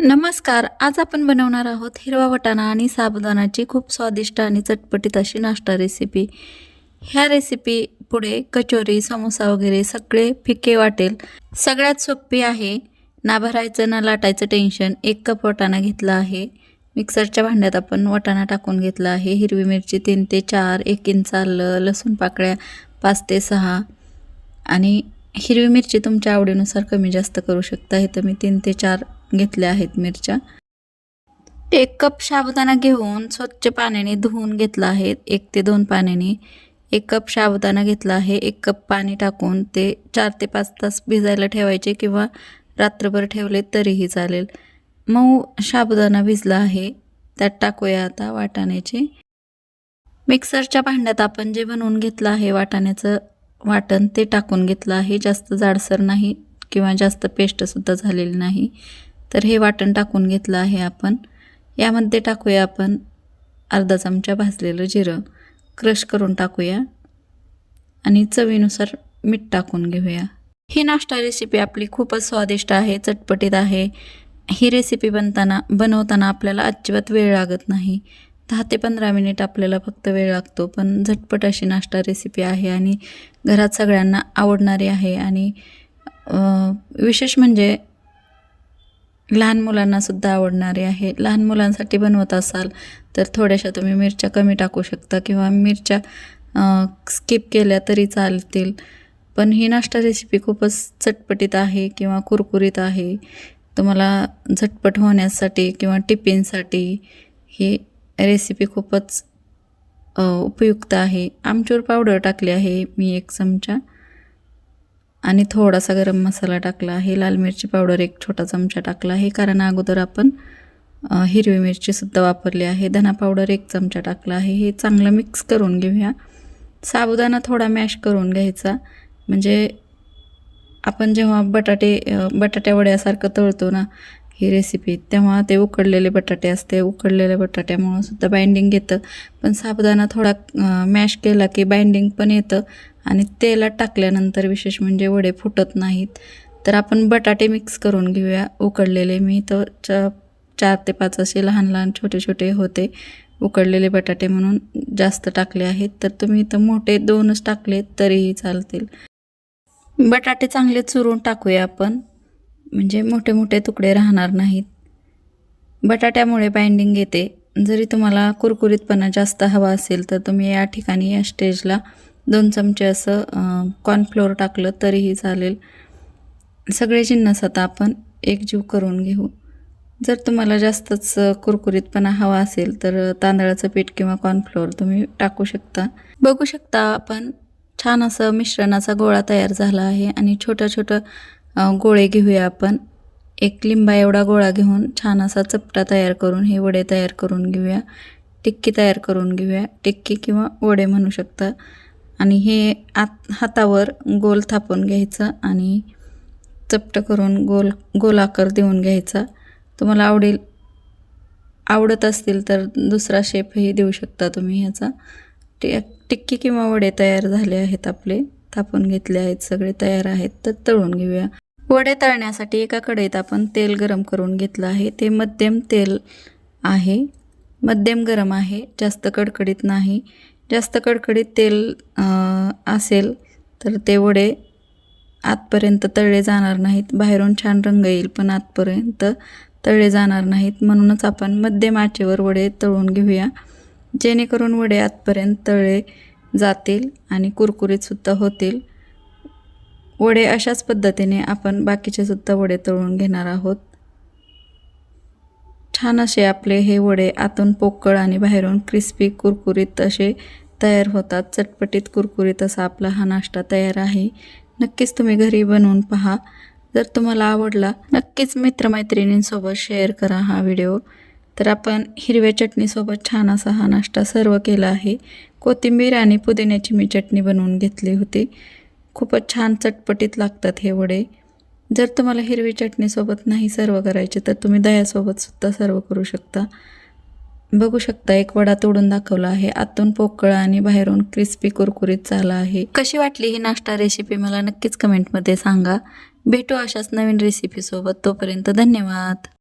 नमस्कार. आज आपण बनवणार आहोत हिरवा वाटाणा आणि साबुदाणाची खूप स्वादिष्ट आणि चटपटीत अशी नाश्ता रेसिपी. ह्या रेसिपी पुढे कचोरी, समोसा वगैरे सगळे फिके वाटेल. सगळ्यात सोपी आहे. ना भरायचं ना लाटायचं टेन्शन. 1 कप वाटाणा घेतला आहे. मिक्सरच्या भांड्यात आपण वाटाणा टाकून घेतला आहे. हिरवी मिरची 3 ते 4, 1 इंच आलं, लसूण पाकळ्या 5 ते 6 आणि हिरवी मिरची तुमच्या आवडीनुसार कमी जास्त करू शकता. इथं मी 3 ते 4 घेतल्या आहेत मिरच्या. 1 कप साबुदाणा घेऊन स्वच्छ पाण्याने धुवून घेतला आहे. 1 ते 2 पाण्याने. 1 कप साबुदाणा घेतला आहे. 1 कप पाणी टाकून ते 4 ते 5 तास भिजायला ठेवायचे किंवा रात्रभर ठेवले तरीही चालेल. मऊ साबुदाणा भिजला आहे. त्यात टाकूया आता वाटाण्याचे. मिक्सरच्या भांड्यात आपण जे बनवून घेतलं आहे वाटाण्याचं वाटण ते टाकून घेतलं आहे. जास्त जाडसर नाही किंवा जास्त पेस्टसुद्धा झालेली नाही. तर हे वाटण टाकून घेतलं आहे आपण. यामध्ये टाकूया आपण अर्धा चमचा भाजलेलं जिरं क्रश करून टाकूया आणि चवीनुसार मीठ टाकून घेऊया. ही नाश्ता रेसिपी आपली खूपच स्वादिष्ट आहे, चटपटीत आहे. ही रेसिपी बनवताना आपल्याला अजिबात वेळ लागत नाही. 10 ते 15 मिनिट आपल्याला फक्त वेळ लागतो, पण झटपट अशी नाश्ता रेसिपी आहे आणि घरात सगळ्यांना आवडणारी आहे. आणि विशेष म्हणजे लहान मुलांनासुद्धा आवडणारे आहे. लहान मुलांसाठी बनवत असाल तर थोड्याशा तुम्ही मिरच्या कमी टाकू शकता किंवा मिरच्या स्किप केल्या तरी चालतील. पण ही नाश्ता रेसिपी खूपच चटपटीत आहे किंवा कुरकुरीत आहे. तुम्हाला झटपट होण्यासाठी किंवा टिफिनसाठी ही रेसिपी खूपच उपयुक्त आहे. आमचूर पावडर टाकली आहे मी 1 चमचा आणि थोडासा गरम मसाला टाकला आहे. लाल मिरची पावडर 1 छोटा चमचा टाकला आहे, कारण अगोदर आपण हिरवी मिरचीसुद्धा वापरली आहे. धना पावडर 1 चमचा टाकला आहे. हे चांगलं मिक्स करून घेऊया. साबुदाणा थोडा मॅश करून घ्यायचा, म्हणजे आपण जेव्हा बटाट्या वड्यासारखं तळतो ना ही रेसिपी, तेव्हा ते उकडलेले बटाटे असते. उकडलेल्या बटाट्यामुळं सुद्धा बाइंडिंग येतं, पण साबुदाणा थोडा मॅश केला की बाइंडिंग पण येतं आणि तेलात टाकल्यानंतर विशेष म्हणजे वडे फुटत नाहीत. तर आपण बटाटे मिक्स करून घेऊया उकडलेले. मी तर 4 ते 5 असे लहान लहान छोटे छोटे होते उकडलेले बटाटे म्हणून जास्त टाकले आहेत. तर तुम्ही इथं मोठे 2च टाकले तरीही चालतील. बटाटे चांगले चुरून टाकूया आपण, म्हणजे मोठे मोठे तुकडे राहणार नाहीत. बटाट्यामुळे बाइंडिंग येते. जरी तुम्हाला कुरकुरीतपणा जास्त हवा असेल तर तुम्ही या ठिकाणी या स्टेजला 2 चमचे असं कॉर्नफ्लोअर टाकलं तरीही चालेल. सगळे जिन्नस आता आपण एकजीव करून घेऊ. जर तुम्हाला जास्तच कुरकुरीतपणा हवा असेल तर तांदळाचं पीठ किंवा कॉर्नफ्लोअर तुम्ही टाकू शकता. बघू शकता आपण छान असं मिश्रणाचा गोळा तयार झाला आहे आणि छोटं छोटं गोळे घेऊया आपण. 1 लिंबा एवढा गोळा घेऊन छान असा चपटा तयार करून हे वडे तयार करून घेऊया. टिक्की तयार करून घेऊया. टिक्की किंवा वडे म्हणू शकता. आणि हे हातावर गोल थापून घ्यायचं आणि चपटं करून गोल आकार देऊन घ्यायचा. तुम्हाला आवडत असतील तर दुसरा शेपही देऊ शकता तुम्ही ह्याचा. टिक्की किंवा वडे तयार झाले आहेत आपले, थापून घेतले आहेत, सगळे तयार आहेत. तर तळून घेऊया. वडे तळण्यासाठी एका कढईत आपण तेल गरम करून घेतलं आहे. ते मध्यम तेल आहे, मध्यम गरम आहे, जास्त कडकडीत नाही. जास्त कडकडीत तेल असेल तर ते वडे आतपर्यंत तळले जाणार नाहीत. बाहेरून छान रंग येईल पण आतपर्यंत तळले जाणार नाहीत. म्हणूनच आपण मध्यम आचेवर वडे तळून घेऊया, जेणेकरून वडे आतपर्यंत तळले जातील आणि कुरकुरीतसुद्धा होतील. वडे अशाच पद्धतीने आपण बाकीचे सुद्धा वडे तळून घेणार आहोत. छान असे आपले हे वडे आतून पोकळ आणि बाहेरून क्रिस्पी कुरकुरीत असे तयार होतात. चटपटीत कुरकुरीत असा आपला हा नाश्ता तयार आहे. नक्कीच तुम्ही घरी बनवून पहा. जर तुम्हाला आवडला नक्कीच मित्रमैत्रिणींसोबत शेअर करा हा व्हिडिओ. तर आपण हिरव्या चटणीसोबत छान असा हा नाश्ता सर्व केला आहे. कोथिंबीर आणि पुदिन्याची मी चटणी बनवून घेतली होती. खूपच छान चटपटीत लागतात हे वडे. जर तुम्हाला हिरवी चटणीसोबत नाही सर्व करायचे तर तुम्ही दह्यासोबत सुद्धा सर्व करू शकता. बघू शकता 1 वडा तोडून दाखवला आहे. आतून पोकळ आणि बाहेरून क्रिस्पी कुरकुरीत झाला आहे. कशी वाटली ही नाश्ता रेसिपी मला नक्कीच कमेंटमध्ये सांगा. भेटू अशाच नवीन रेसिपीसोबत. तोपर्यंत धन्यवाद.